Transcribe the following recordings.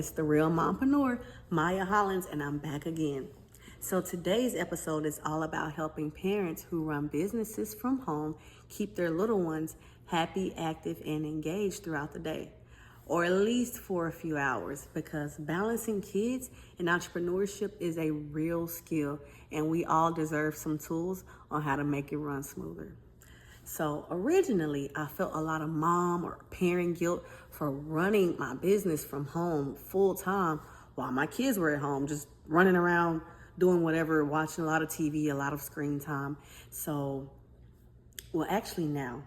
It's the real mompreneur, Maya Hollins, and I'm back again. So today's episode is all about helping parents who run businesses from home keep their little ones happy, active, and engaged throughout the day, or at least for a few hours, because balancing kids and entrepreneurship is a real skill, and we all deserve some tools on how to make it run smoother. So originally, I felt a lot of mom or parent guilt for running my business from home full time while my kids were at home, just running around, doing whatever, watching a lot of TV, a lot of screen time. So, well, actually now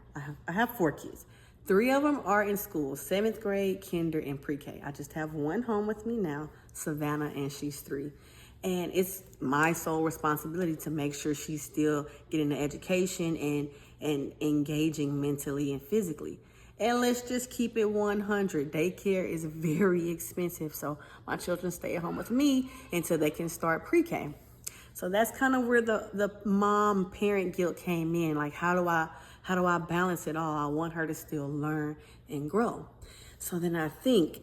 I have 4 kids. 3 of them are in school, 7th grade, kinder, and pre-K. I just have one home with me now, Savannah, and she's 3. And it's my sole responsibility to make sure she's still getting the education and engaging mentally and physically. And let's just keep it 100. Daycare is very expensive, so my children stay at home with me until they can start pre-K. So that's kind of where the mom parent guilt came in. Like, how do I balance it all? I want her to still learn and grow. So then I think,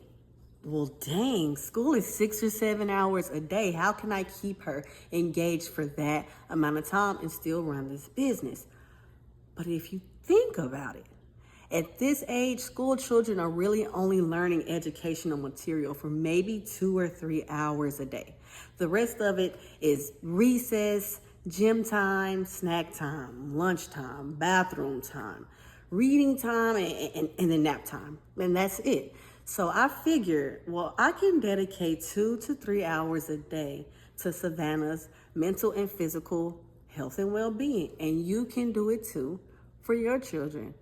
well, dang, school is 6 or 7 hours a day. How can I keep her engaged for that amount of time and still run this business? But if you think about it, at this age, school children are really only learning educational material for maybe 2 or 3 hours a day. The rest of it is recess, gym time, snack time, lunch time, bathroom time, reading time, and then nap time. And that's it. So I figured, well, I can dedicate 2 to 3 hours a day to Savannah's mental and physical health and well-being. And you can do it too for your children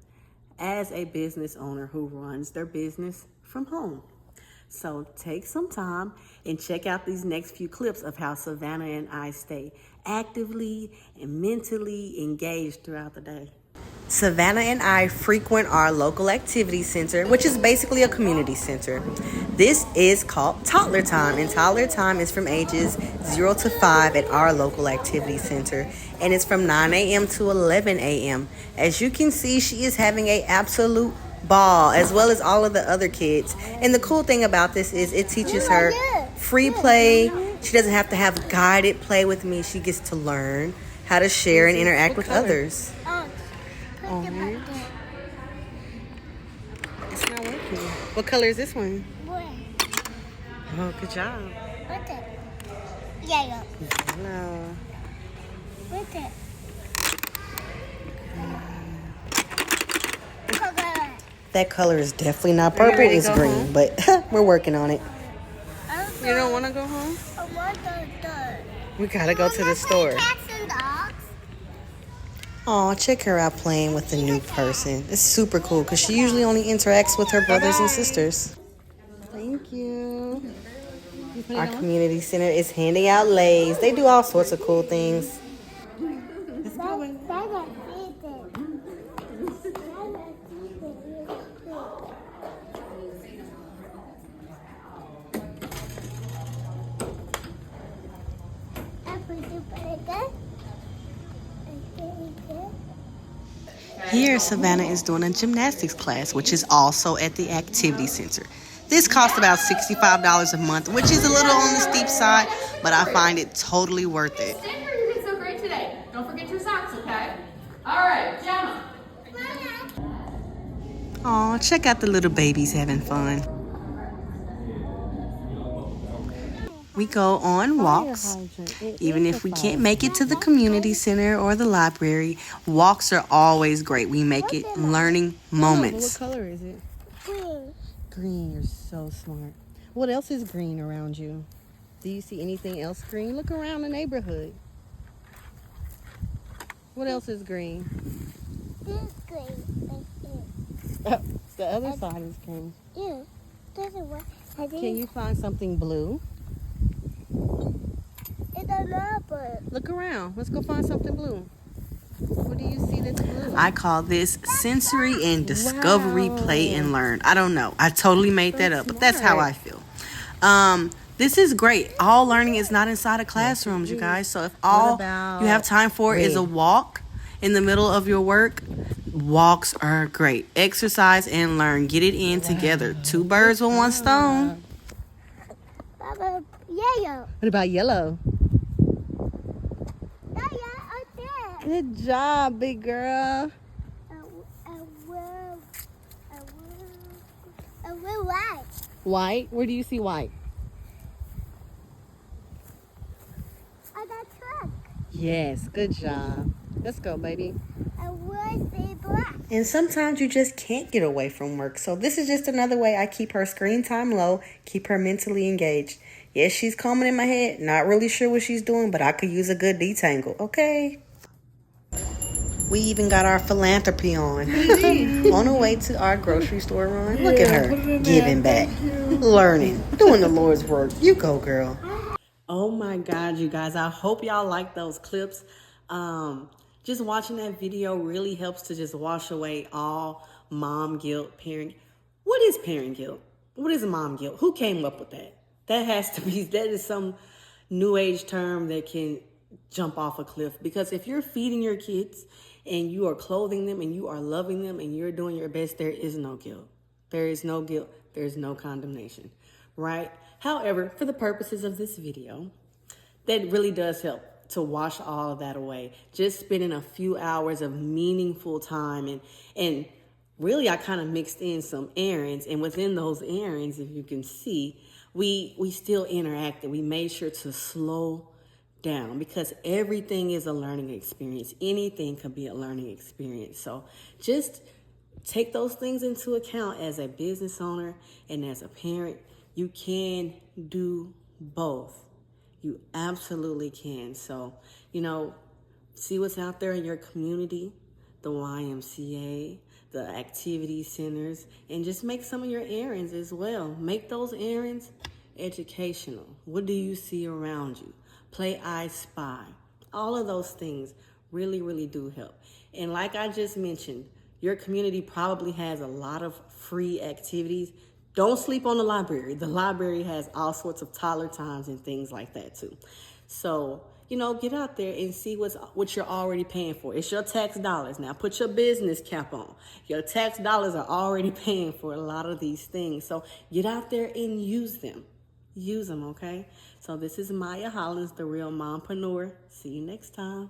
as a business owner who runs their business from home. So take some time and check out these next few clips of how Savannah and I stay actively and mentally engaged throughout the day. Savannah and I frequent our local activity center, which is basically a community center. This is called Toddler Time, and Toddler Time is from ages 0 to 5 at our local activity center, and it's from 9 a.m. to 11 a.m. As you can see, she is having an absolute ball, as well as all of the other kids. And the cool thing about this is it teaches her free play. She doesn't have to have guided play with me. She gets to learn how to share and interact with others. It's not working. What color is this one? Blue. Oh, good job. What's it? Yellow. Hello. What's it? That color is definitely not purple. It's green, home? But we're working on it. You don't want to go home? I want to go. We gotta go to the store. Cats and dogs. Aw, check her out playing with a new person. It's super cool because she usually only interacts with her brothers and sisters. Thank you. Our community center is handing out lays. They do all sorts of cool things. Let's go in. Here, Savannah is doing a gymnastics class, which is also at the activity center. This costs about $65 a month, which is a little on the steep side, but I find it totally worth it. Stanford, you did so great today. Don't forget your socks, okay? All right, Gemma. Aw, check out the little babies having fun. We go on walks. Even if we can't make it to the community center or the library, walks are always great. We make it learning moments. What color is it? Green. Green, you're so smart. What else is green around you? Do you see anything else green? Look around the neighborhood. What else is green? This is green. The other side is green. Yeah. This is what I think. Can you find something blue? It's a number. Look around. Let's go find something blue. What do you see that's blue? I call this sensory and discovery play and learn. I don't know. I totally made that up, but that's how I feel. This is great. All learning is not inside of classrooms, you guys. So if all you have time for is a walk in the middle of your work, walks are great. Exercise and learn. Get it in together. 2 birds with 1 stone. How about yellow? What about yellow? Not yet, out there. Good job, big girl. A will white. White? Where do you see white? On that truck. Yes, good job. Let's go, baby. A will say black. And sometimes you just can't get away from work. So this is just another way I keep her screen time low, keep her mentally engaged. Yes, she's combing in my head. Not really sure what she's doing, but I could use a good detangle. Okay. We even got our philanthropy on. On the way to our grocery store run. Look at her. Giving back. Learning. Doing the Lord's work. You go, girl. Oh my God, you guys. I hope y'all like those clips. Just watching that video really helps to just wash away all mom guilt, parent. What is parent guilt? What is mom guilt? Who came up with that? That is some new age term that can jump off a cliff. Because if you're feeding your kids and you are clothing them and you are loving them and you're doing your best, there is no guilt. There is no guilt. There is no condemnation, right? However, for the purposes of this video, that really does help to wash all of that away. Just spending a few hours of meaningful time and really I kind of mixed in some errands, and within those errands, if you can see, we still interacted. We made sure to slow down because everything is a learning experience. Anything can be a learning experience. So just take those things into account as a business owner and as a parent. You can do both. You absolutely can. So, see what's out there in your community, the YMCA, the activity centers, and just make some of your errands as well. Make those errands educational. What do you see around you? Play I Spy. All of those things really, really do help. And like I just mentioned, your community probably has a lot of free activities. Don't sleep on the library. The library has all sorts of toddler times and things like that too. So, get out there and see what you're already paying for. It's your tax dollars. Now put your business cap on. Your tax dollars are already paying for a lot of these things. So get out there and use them. Use them, okay? So this is Maya Hollins, the Real Mompreneur. See you next time.